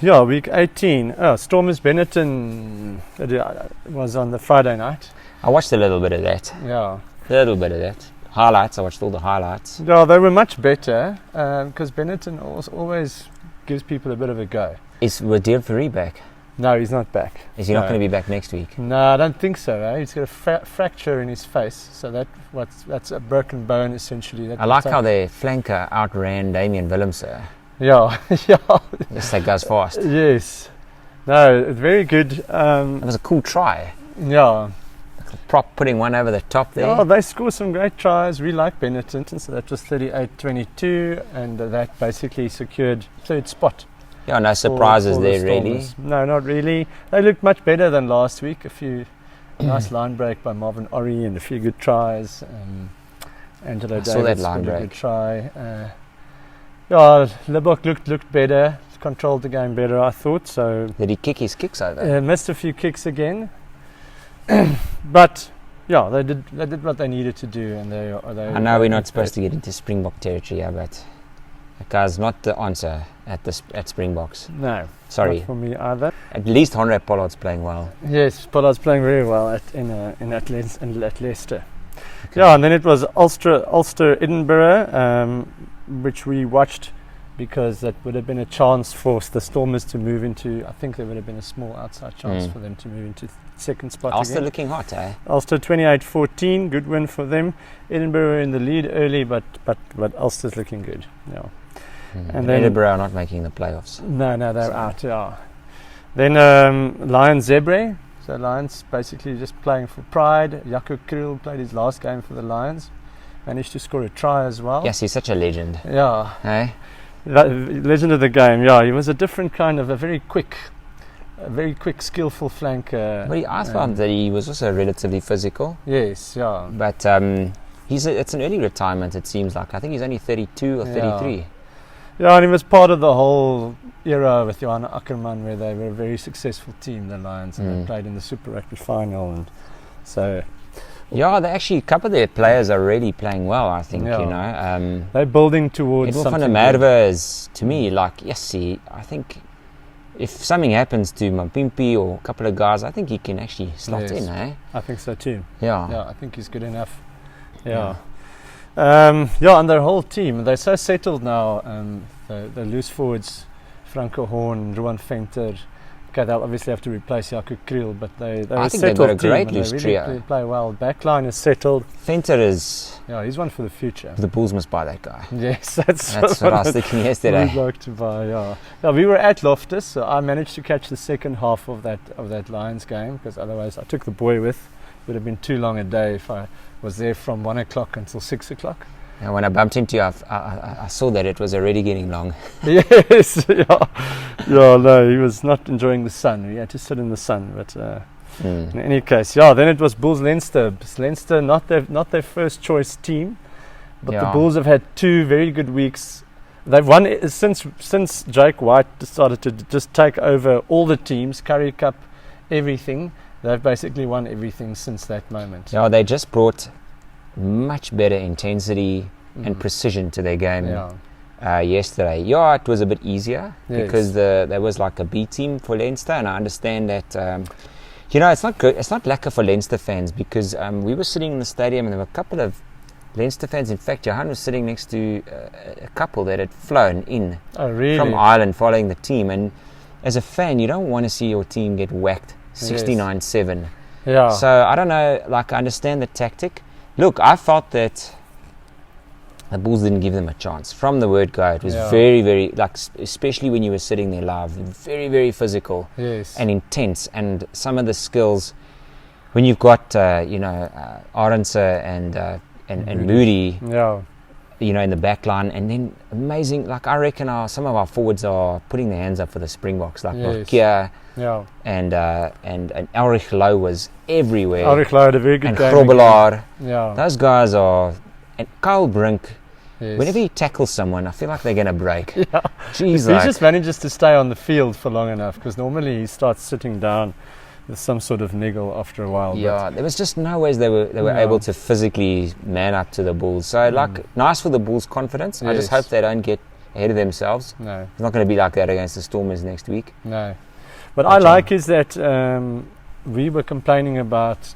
Yeah, week 18. Stormers Benetton was on the Friday night. I watched a little bit of that. Yeah. A little bit of that. Highlights, I watched all the highlights. Yeah, they were much better because Benetton always gives people a bit of a go. Is Wadil Fourie back? No, he's not back. Is he not going to be back next week? No, I don't think so. He's got a fracture in his face, so that's a broken bone essentially. I like how their flanker outran Damian Willemse. Yeah, yeah. Yes, that goes fast. Yes. No, it's very good. It was a cool try. Yeah. Prop putting one over the top there. Oh, they score some great tries. We like Benetton, so that was 38-22, and that basically secured third spot. Yeah, no surprises for there the really. No, not really. They looked much better than last week. A few nice line break by Marvin Orrie and a few good tries. Angelo Davis saw that line scored a break. good try. Yeah, Lebok looked better, controlled the game better, I thought. So Did he kick his kicks over? missed a few kicks again, but yeah, they did what they needed to do, and they. I know we're not supposed to get into Springbok territory here, but that guy's not the answer at Springboks. No, Sorry. not for me either. At least Honrad Pollard's playing well. Yes, Pollard's playing very well at Leicester. Okay. Yeah, and then it was Ulster Edinburgh, which we watched because that would have been a chance for the Stormers to move into. I think there would have been a small outside chance for them to move into second spot. Ulster again. looking hot, eh? Ulster 28-14, good win for them. Edinburgh were in the lead early, but Ulster's looking good. Yeah. And then Edinburgh are not making the playoffs. No, they're out. Yeah. Then Lions Zebre. So Lions basically just playing for pride. Jaco Kriel played his last game for the Lions. Managed to score a try as well. Yes, he's such a legend. Yeah. Hey? Legend of the game. Yeah, he was a different kind of a very quick, skillful flanker. But I found that he was also relatively physical. Yes, yeah. But it's an early retirement, it seems like. I think he's only 32 or 33. Yeah, and he was part of the whole era with Johan Ackermann where they were a very successful team, the Lions, and they played in the Super Rugby final. And so... Yeah, a couple of their players are really playing well, I think, you know. They're building towards Edwin something. van der Merwe is, to me, like, I think if something happens to Mampimpi or a couple of guys, I think he can actually slot in, eh? I think so too. Yeah. Yeah, I think he's good enough. Yeah. And their whole team, they're so settled now. The loose forwards, Franco Horn, Ruan Venter. Okay, they'll obviously have to replace Jaco Kriel, but they're a settled team. I think they've got a great loose trio. They really play well. Backline is settled. Venter is... Yeah, he's one for the future. The Bulls must buy that guy. Yes, that's what I was thinking yesterday. We'd like to buy, yeah. Yeah, we were at Loftus, so I managed to catch the second half of that Lions game, because otherwise I took the boy with. It would have been too long a day if I was there from 1 o'clock until 6 o'clock. And when I bumped into you, I saw that it was already getting long. Yes, no, he was not enjoying the sun. We had to sit in the sun, but in any case, then it was Bulls Leinster. Leinster, not their first choice team, but the Bulls have had 2 very good weeks. They've won since Jake White decided to just take over all the teams, Currie Cup, everything. They've basically won everything since that moment. Yeah, they just brought much better intensity and precision to their game yesterday. Yeah, it was a bit easier because there was like a B team for Leinster, and I understand that it's not good. It's not lacquer for Leinster fans because we were sitting in the stadium and there were a couple of Leinster fans. In fact, Johan was sitting next to a couple that had flown in from Ireland following the team, and as a fan you don't want to see your team get whacked 69-7. Yeah. So I don't know, like I understand the tactic. Look, I felt that the Bulls didn't give them a chance. From the word go, it was very, very, like, especially when you were sitting there live, very, very physical and intense. And some of the skills, when you've got, Arendse and Moody, in the back line, and then amazing, like I reckon some of our forwards are putting their hands up for the Springboks, like Nortje and Elrich Lowe was everywhere. Elrich Lowe had a very good game. And Grobelaar. Those guys are, and Kyle Brink, whenever he tackles someone, I feel like they're going to break. Jeez, he just manages to stay on the field for long enough, because normally he starts sitting down with some sort of niggle after a while. There was just no ways they were able to physically man up to the Bulls. So nice for the Bulls' confidence. I just hope they don't get ahead of themselves. No. It's not going to be like that against the Stormers next week. No. What I like is that we were complaining about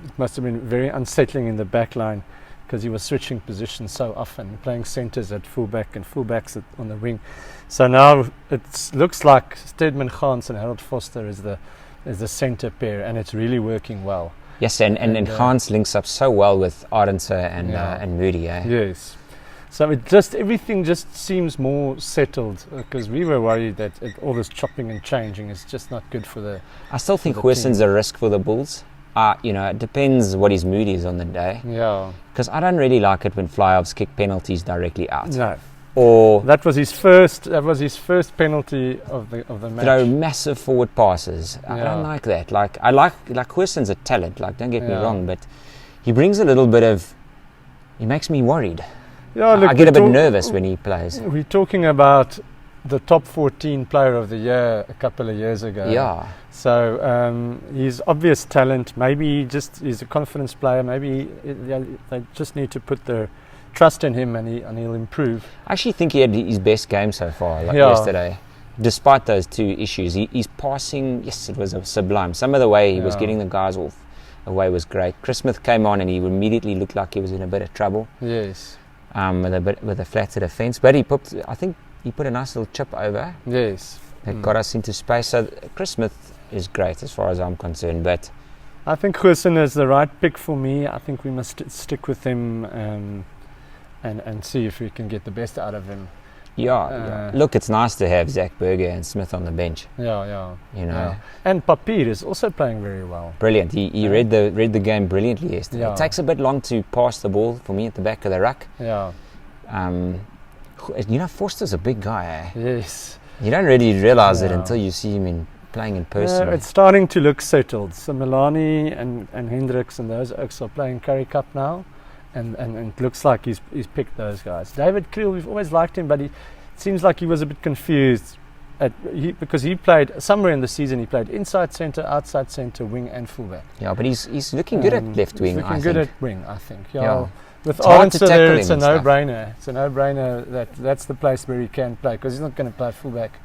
it must have been very unsettling in the back line because he was switching positions so often, playing centres at fullback and fullbacks on the wing. So now it looks like Stedman Gans and Harold Foster is the centre pair, and it's really working well. Yes, and Gans links up so well with Arendse and Moody. Yes. So everything just seems more settled because we were worried that all this chopping and changing is just not good for the. I still think Hurson's a risk for the Bulls. It depends what his mood is on the day. Yeah. Because I don't really like it when fly-offs kick penalties directly out. No. Or that was his first penalty of the match. Throw massive forward passes. I don't like that. I like Hurson's a talent. Don't get me wrong, but he brings a little bit of. He makes me worried. Yeah, look, I get a bit nervous when he plays. We're talking about the top 14 player of the year a couple of years ago. Yeah. So he's obvious talent. Maybe he's a confidence player. Maybe they just need to put their trust in him, and he'll improve. I actually think he had his best game so far, yesterday. Despite those two issues, he's passing. Yes, it was sublime. Some of the way he was getting the guys away was great. Chris Smith came on, and he immediately looked like he was in a bit of trouble. Yes. With a flatter defence, but I think he put a nice little chip over. Yes. That got us into space. So Chris Smith is great as far as I'm concerned, but I think Gerson is the right pick for me. I think we must stick with him and see if we can get the best out of him. Yeah. Look, it's nice to have Zach Berger and Smith on the bench. Yeah. Yeah. And Papier is also playing very well. Brilliant. He read the game brilliantly yesterday. Yeah. It takes a bit long to pass the ball for me at the back of the ruck. Yeah. Forster's a big guy. Eh? Yes. You don't really realise it until you see him playing in person. It's starting to look settled. So Milani and Hendricks and those oaks are playing Currie Cup now. And it looks like he's picked those guys. David Creel, we've always liked him, but it seems like he was a bit confused because he played somewhere in the season. He played inside centre, outside centre, wing, and fullback. Yeah, but he's looking good at left wing. He's looking good at wing, I think. Yeah. With Arendse there, it's a no-brainer. It's a no-brainer that's the place where he can play because he's not going to play fullback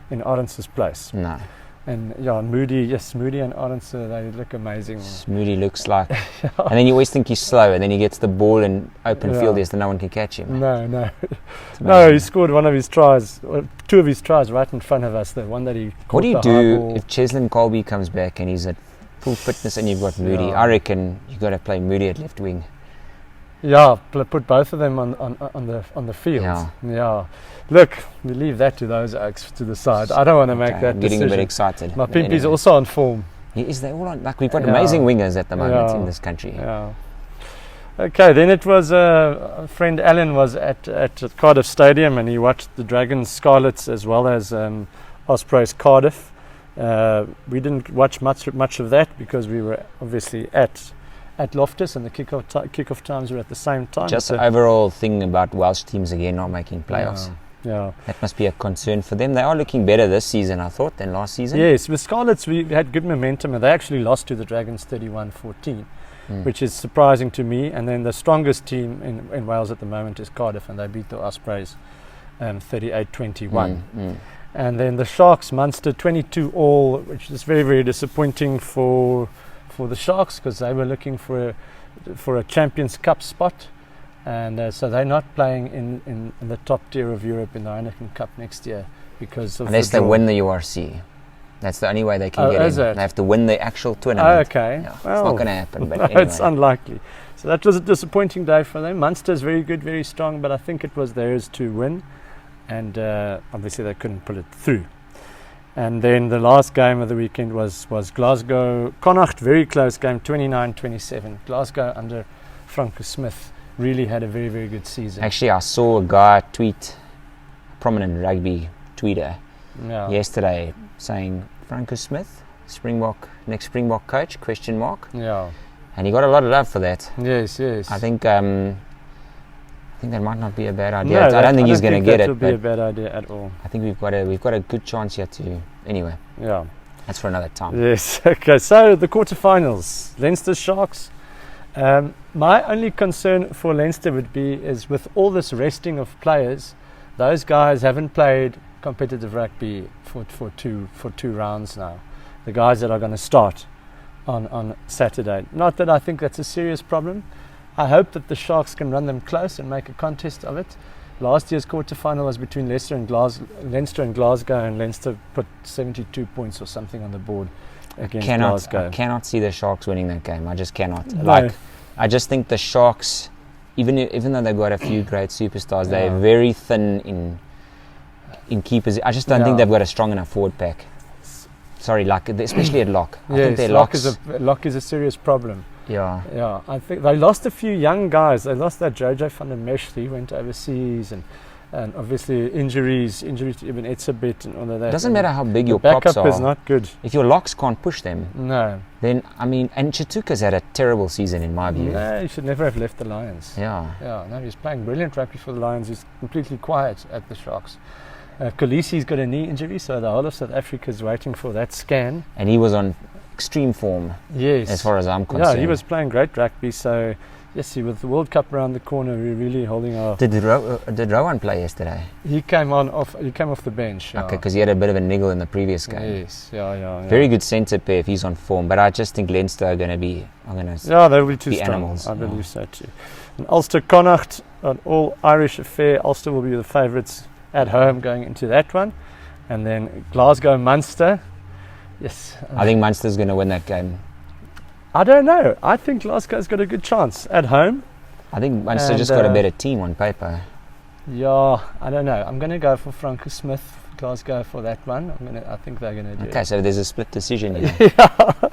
in Arendse's place. No. And Moody and Arendse, they look amazing. Moody looks like, and then you always think he's slow, and then he gets the ball in open field, so no one can catch him. No, he scored one of his tries, two of his tries right in front of us. The one that he. What do you do if Cheslin Colby comes back and he's at full fitness, and you've got Moody? I reckon you got to play Moody at left wing. Yeah, put both of them on the field. Yeah. Look, we leave that to those oaks to the side. I don't want to make that I'm decision. Getting a bit excited. My Pimpy's also on form. They're all on. We've got amazing wingers at the moment in this country. Yeah. Okay, then it was a friend Alan was at Cardiff Stadium, and he watched the Dragons Scarlets as well as Ospreys Cardiff. We didn't watch much of that because we were obviously at Loftus, and the kickoff times were at the same time. Just the overall thing about Welsh teams again not making playoffs. Yeah. That must be a concern for them. They are looking better this season, I thought, than last season. Yes, with Scarlets we had good momentum, and they actually lost to the Dragons 31-14, which is surprising to me. And then the strongest team in Wales at the moment is Cardiff, and they beat the Ospreys 38-21. And then the Sharks, Munster 22-all, which is very, very disappointing for the Sharks because they were looking for a Champions Cup spot. And so they're not playing in the top tier of Europe in the Heineken Cup next year because of unless they win the URC. That's the only way they can get in. They have to win the actual tournament. Okay. Yeah, it's not going to happen. But anyway. It's unlikely. So that was a disappointing day for them. Munster's very good, very strong, but I think it was theirs to win. And obviously they couldn't pull it through. And then the last game of the weekend was Glasgow. Connacht, very close game, 29-27. Glasgow under Franco Smith really had a very, very good season. Actually, I saw a guy tweet, prominent rugby tweeter, yesterday saying Franco Smith, next Springbok coach, ? Yeah. And he got a lot of love for that. Yes. I think that might not be a bad idea. I don't think he's going to get it. That would be a bad idea at all. I think we've got a good chance here to. Anyway. Yeah. That's for another time. Yes. Okay. So the quarterfinals, Leinster Sharks. My only concern for Leinster would be is with all this resting of players, those guys haven't played competitive rugby for two rounds now. The guys that are going to start on Saturday. Not that I think that's a serious problem. I hope that the Sharks can run them close and make a contest of it. Last year's quarterfinal was between Leinster and Glasgow, and Leinster put 72 points or something on the board against Glasgow. I cannot see the Sharks winning that game. I just cannot. No. I just think the Sharks, even though they've got a few great superstars, they're very thin in key position. I just don't think they've got a strong enough forward pack. Sorry, especially at lock. I think their lock is a serious problem. Yeah. I think they lost a few young guys. They lost that Jojo van der Merwe. He went overseas, and obviously injuries to Ibn Etzebet and all of that. It doesn't matter how big your props are. Backup is not good. If your locks can't push them, then and Chituka's had a terrible season in my view. No, he should never have left the Lions. Yeah. He's playing brilliant rugby for the Lions. He's completely quiet at the Sharks. Kolisi's got a knee injury, so the whole of South Africa is waiting for that scan. And he was on extreme form. Yes. As far as I'm concerned. Yeah, he was playing great rugby. So, yes, with the World Cup around the corner, we're really holding our. Did Rowan play yesterday? He came off the bench. Okay, because he had a bit of a niggle in the previous game. Yes, yeah. Very good centre pair if he's on form, but I just think Leinster are going to be. They'll be too strong. Animals. I believe so too. And Ulster Connacht, an all Irish affair. Ulster will be the favourites at home going into that one, and then Glasgow Munster. Yes, I think Munster's going to win that game. I don't know. I think Glasgow's got a good chance at home. I think Munster just got a better team on paper. Yeah, I don't know. I'm going to go for Franco Smith, Glasgow, for that one. I think they're going to do it. Okay, so there's a split decision here.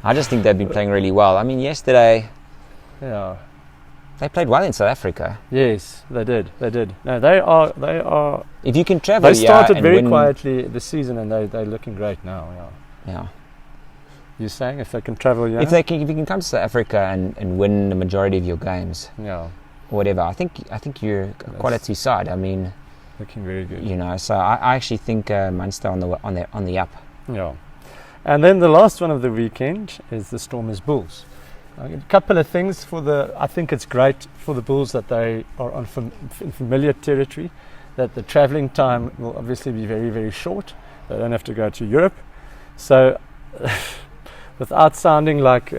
I just think they've been playing really well. I mean, yesterday. Yeah. They played well in South Africa. Yes, they did. No, they are. If you can travel, they started very quietly this season, and they're looking great now. Yeah. You're saying if they can travel, if you can come to South Africa and win the majority of your games, or whatever. I think you're a quality side. I mean, looking very good. So I actually think Munster on the up. Yeah. And then the last one of the weekend is the Stormers Bulls. A couple of things I think it's great for the Bulls that they are in familiar territory, that the travelling time will obviously be very, very short. They don't have to go to Europe. So, without sounding like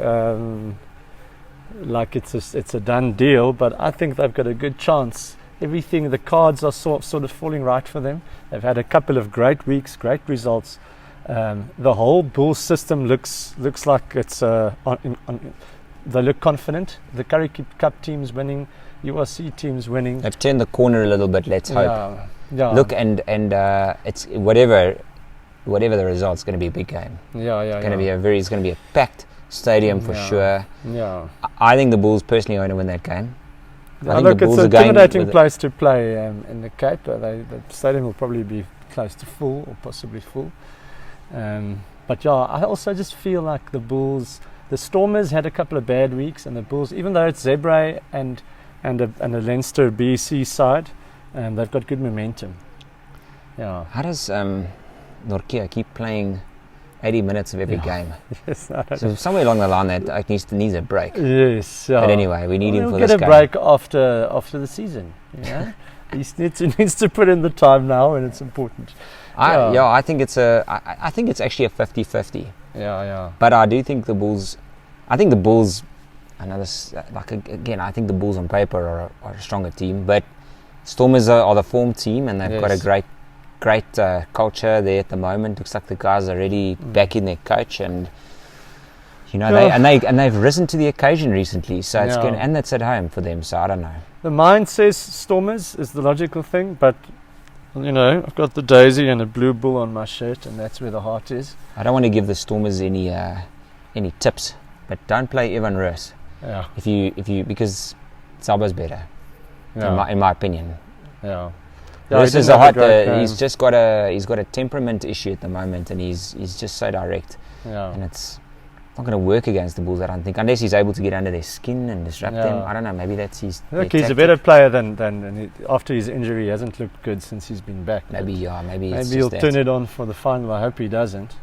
it's a done deal, but I think they've got a good chance. The cards are sort of falling right for them. They've had a couple of great weeks, great results. The whole Bulls system looks like it's they look confident. The Currie Cup team's winning, URC team's winning. They've turned the corner a little bit. Let's hope. Yeah. Look, and it's whatever the result's going to be a big game. It's going to be a packed stadium for sure. Yeah. I think the Bulls personally are going to win that game. I think it's an intimidating place to play in the Cape. The stadium will probably be close to full or possibly full. But I also just feel like the Stormers had a couple of bad weeks, and the Bulls, even though it's Zebre and a Leinster BC side, they've got good momentum. Yeah. How does Norkia keep playing 80 minutes of every game? Yes, so somewhere along the line that needs a break. Yes. But anyway, we need him for this game. He'll get a break after the season. Yeah. He needs to put in the time now, and it's important. I think it's actually a 50-50. Yeah. But I do think the Bulls. I think the Bulls. I know this. I think the Bulls on paper are a stronger team, but Stormers are the form team, and they've got a great culture there at the moment. Looks like the guys are already back in their coach, and they've risen to the occasion recently. So it's good, and that's at home for them. So I don't know. The mind says Stormers is the logical thing, but I've got the daisy and a blue bull on my shirt, and that's where the heart is. I don't want to give the Stormers any tips, but don't play Evan Roos. Yeah. If you because Sabo's better. Yeah. In my opinion. Yeah. Roos is he's just got a temperament issue at the moment, and he's just so direct. Yeah. And it's not going to work against the Bulls, I don't think, unless he's able to get under their skin and disrupt them. I don't know. Maybe that's his. Look, he's a better player than after his injury. He hasn't looked good since he's been back. Maybe he'll turn it on for the final. I hope he doesn't.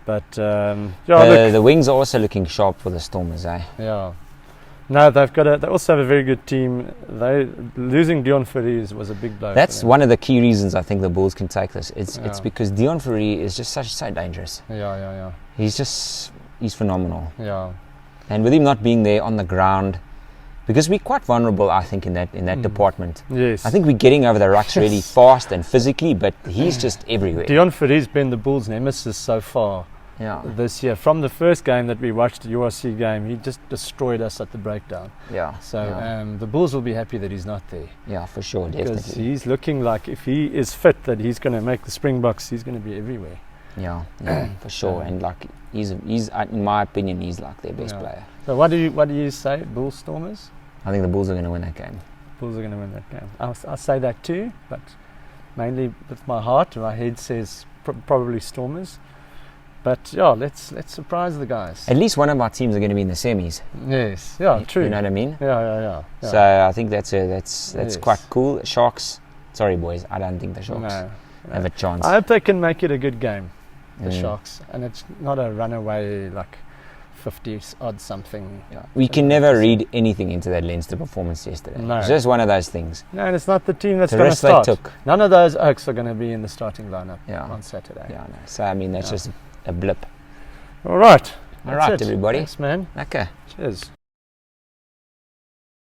But the wings are also looking sharp for the Stormers, eh? Yeah. No, they also have a very good team. Losing Dion Fourie was a big blow. That's one of the key reasons I think the Bulls can take this. It's because Dion Fourie is just so dangerous. Yeah. He's phenomenal. Yeah. And with him not being there on the ground, because we're quite vulnerable, I think, in that department. Yes. I think we're getting over the rucks really fast and physically, but he's just everywhere. Dion Fourier's been the Bulls' nemesis so far. Yeah. This year, from the first game that we watched, the URC game, he just destroyed us at the breakdown. Yeah. So the Bulls will be happy that he's not there. Yeah, for sure, because definitely. He's looking like, if he is fit, that he's going to make the Springboks. He's going to be everywhere. Yeah, for sure. And like he's in my opinion, he's like their best player. So what do you say, Bulls Stormers? I think the Bulls are going to win that game. Bulls are going to win that game. I'll say that too, but mainly with my heart. My head says probably Stormers. But yeah, let's surprise the guys. At least one of our teams are going to be in the semis. Yes, yeah, true. You know what I mean? Yeah. So I think that's quite cool. Sharks, sorry boys, I don't think the Sharks have a chance. I hope they can make it a good game, the Sharks, and it's not a runaway like 50 odd something. Yeah. We can never read anything into that Leinster performance yesterday. No. It's just one of those things. No, and it's not the team that's going to start. They took. None of those Oaks are going to be in the starting lineup on Saturday. Yeah, no. So I mean that's just a blip. All right. All right, everybody. Thanks, man. Okay. Cheers.